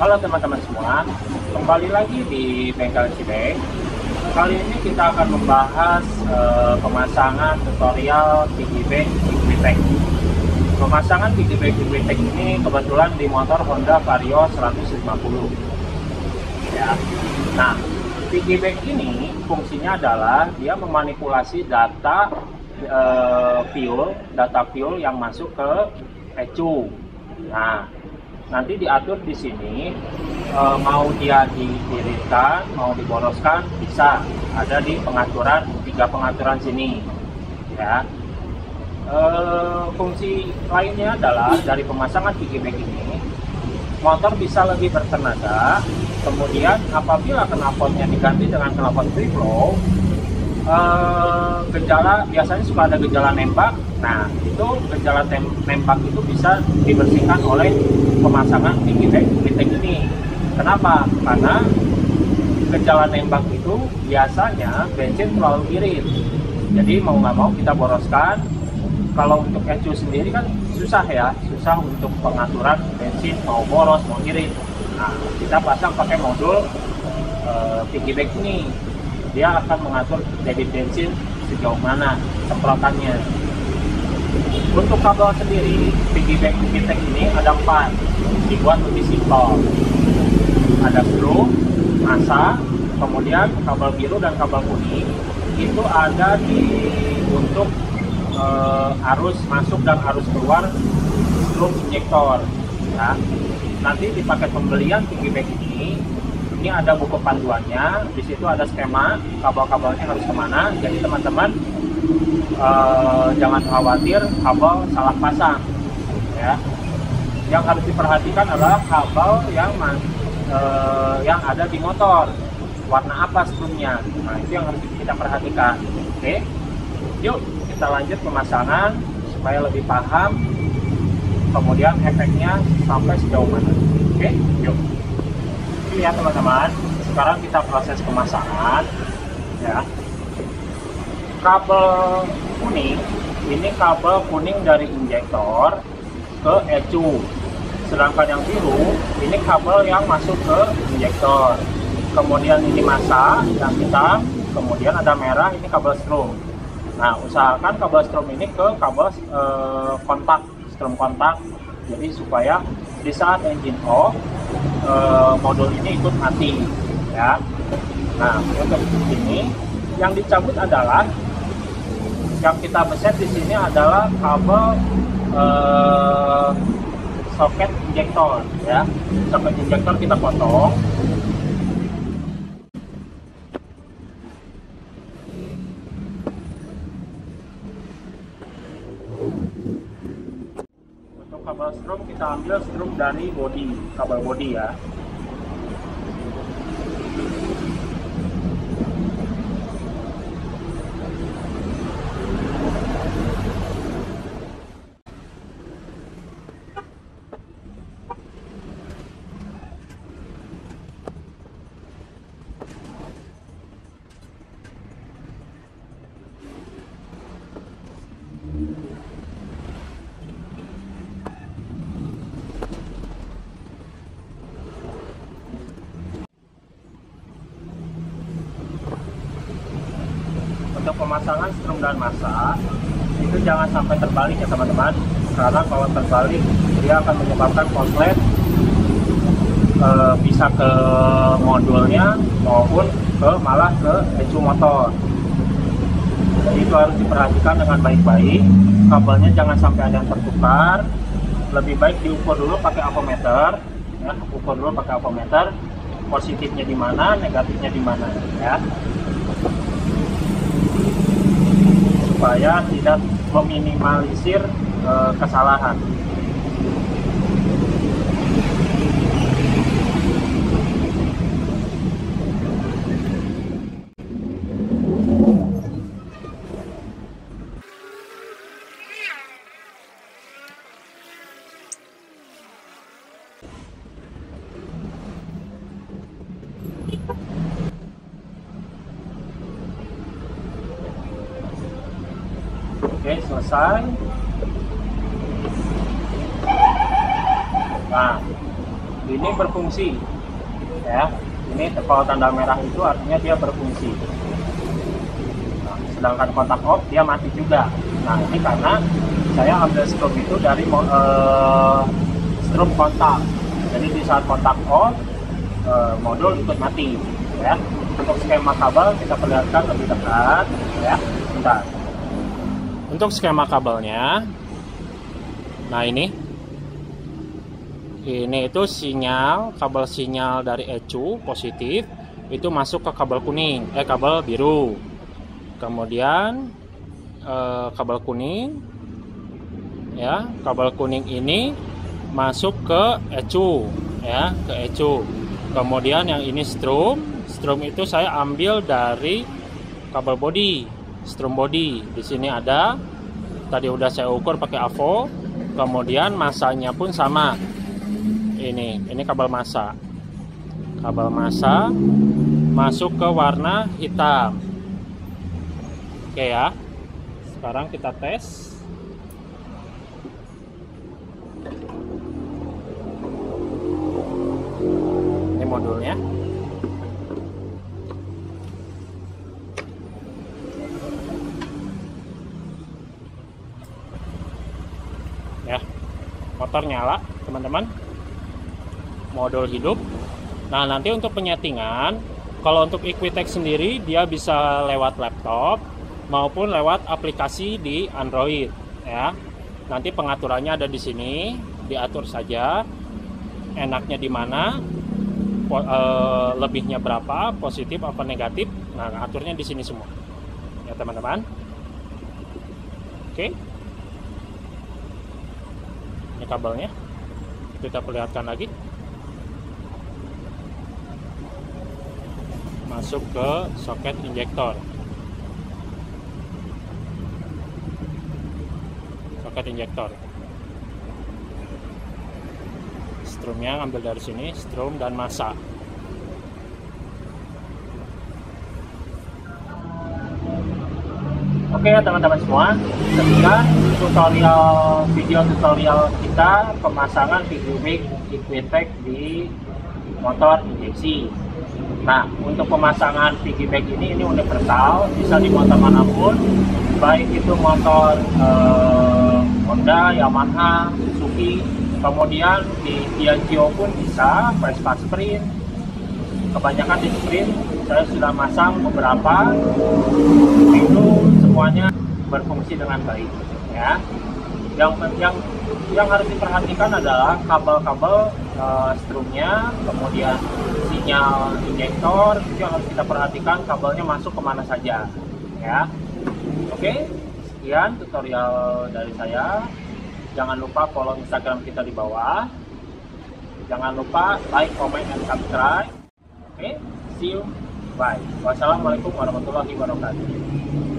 Halo teman-teman semua, kembali lagi di Bengkel Cibeng. Kali ini kita akan membahas pemasangan tutorial piggyback Equitek. Pemasangan piggyback Equitek ini kebetulan di motor Honda Vario 150. Ya. Nah, piggyback ini fungsinya adalah dia memanipulasi data fuel yang masuk ke ECU. Nah, nanti diatur di sini mau dia diiritkan, mau diboroskan bisa, ada di pengaturan, 3 pengaturan sini ya. Fungsi lainnya adalah dari pemasangan piggyback ini motor bisa lebih bertenaga. Kemudian apabila knalpotnya diganti dengan knalpot free flow, gejala biasanya suka ada gejala nembak. Nah, itu gejala nembak itu bisa dibersihkan oleh pemasangan piggyback Equitek ini. Kenapa? Karena gejala nembak itu biasanya bensin terlalu irit. Jadi mau nggak mau kita boroskan. Kalau untuk ECU sendiri kan susah ya, susah untuk pengaturan bensin mau boros mau irit. Nah, kita pasang pakai modul piggyback ini. Dia akan mengatur debit bensin sejauh mana semprotannya. Untuk kabel sendiri, piggyback Equitek ini ada 4, dibuat lebih simpel. Ada skru, massa, kemudian kabel biru dan kabel kuning itu ada untuk arus masuk dan arus keluar strum injektor. Ya. Nanti di paket pembelian piggyback ini ada buku panduannya, di situ ada skema kabel-kabelnya harus kemana. Jadi teman-teman jangan khawatir kabel salah pasang ya. Yang harus diperhatikan adalah kabel yang ada di motor, warna apa strumnya. Nah, itu yang harus kita perhatikan. Oke, yuk kita lanjut pemasangan supaya lebih paham, kemudian efeknya sampai sejauh mana. Oke, yuk. Ya teman-teman, sekarang kita proses pemasangan ya. Kabel kuning ini kabel kuning dari injektor ke ECU, sedangkan yang biru ini kabel yang masuk ke injektor. Kemudian ini massa yang hitam, kemudian ada merah, ini kabel strum. Nah, usahakan kabel strum ini ke kabel strum kontak, jadi supaya di saat engine off modul ini ikut mati ya. Nah, untuk ini yang dicabut adalah, yang kita beset di sini adalah kabel soket injektor ya. Soket injektor kita potong. Untuk kabel strum kita ambil strum dari bodi, kabel bodi ya. Untuk pemasangan strum dan massa itu jangan sampai terbalik ya teman-teman, karena kalau terbalik dia akan menyebabkan konslet, bisa ke modulnya maupun malah ke ECU motor. Jadi itu harus diperhatikan dengan baik-baik. Kabelnya jangan sampai ada yang tertukar. Lebih baik diukur dulu pakai avometer ya, ukur dulu pakai avometer positifnya di mana, negatifnya di mana ya, supaya tidak meminimalisir kesalahan. Oke, selesai. Nah, ini berfungsi ya. Ini kalau tanda merah itu artinya dia berfungsi. Nah, sedangkan kontak off dia mati juga. Nah, ini karena saya ambil strum itu dari strum kontak. Jadi di saat kontak off, modul ikut mati ya. Untuk skema kabel kita perlihatkan lebih dekat ya. Bentar. Untuk skema kabelnya, nah ini itu sinyal, kabel sinyal dari ECU positif itu masuk ke kabel kuning, kabel biru. Kemudian kabel kuning ya, kabel kuning ini masuk ke ECU ya, ke ECU. Kemudian yang ini strum itu saya ambil dari kabel body, strum body. Di sini ada, tadi udah saya ukur pakai AVO. Kemudian masanya pun sama. Ini kabel massa. Kabel massa masuk ke warna hitam. Oke ya. Sekarang kita tes. Ini modulnya. Ya. Motor nyala, teman-teman. Modul hidup. Nah, nanti untuk penyetingan, kalau untuk Equitech sendiri dia bisa lewat laptop maupun lewat aplikasi di Android ya. Nanti pengaturannya ada di sini, diatur saja enaknya di mana, lebihnya berapa, positif apa negatif. Nah, aturnya di sini semua. Ya, teman-teman. Oke. Ini kabelnya. Kita perlihatkan lagi. Masuk ke soket injektor. Soket injektor. Strumnya ambil dari sini, strum dan massa. Oke ya teman-teman semua, sekian video tutorial kita pemasangan Piggyback Equitech di motor injeksi. Nah, untuk pemasangan Piggyback ini universal, bisa di motor manapun, baik itu motor Honda, Yamaha, Suzuki, kemudian di Piaggio pun bisa, Vespa Sprint. Kebanyakan di Sprint saya sudah masang beberapa, itu semuanya berfungsi dengan baik ya. Yang harus diperhatikan adalah kabel-kabel strumnya, kemudian sinyal injektor itu yang harus kita perhatikan, kabelnya masuk kemana saja ya. Oke, sekian tutorial dari saya. Jangan lupa follow Instagram kita di bawah. Jangan lupa like, comment, and subscribe. Oke, see you, bye. Wassalamualaikum warahmatullahi wabarakatuh.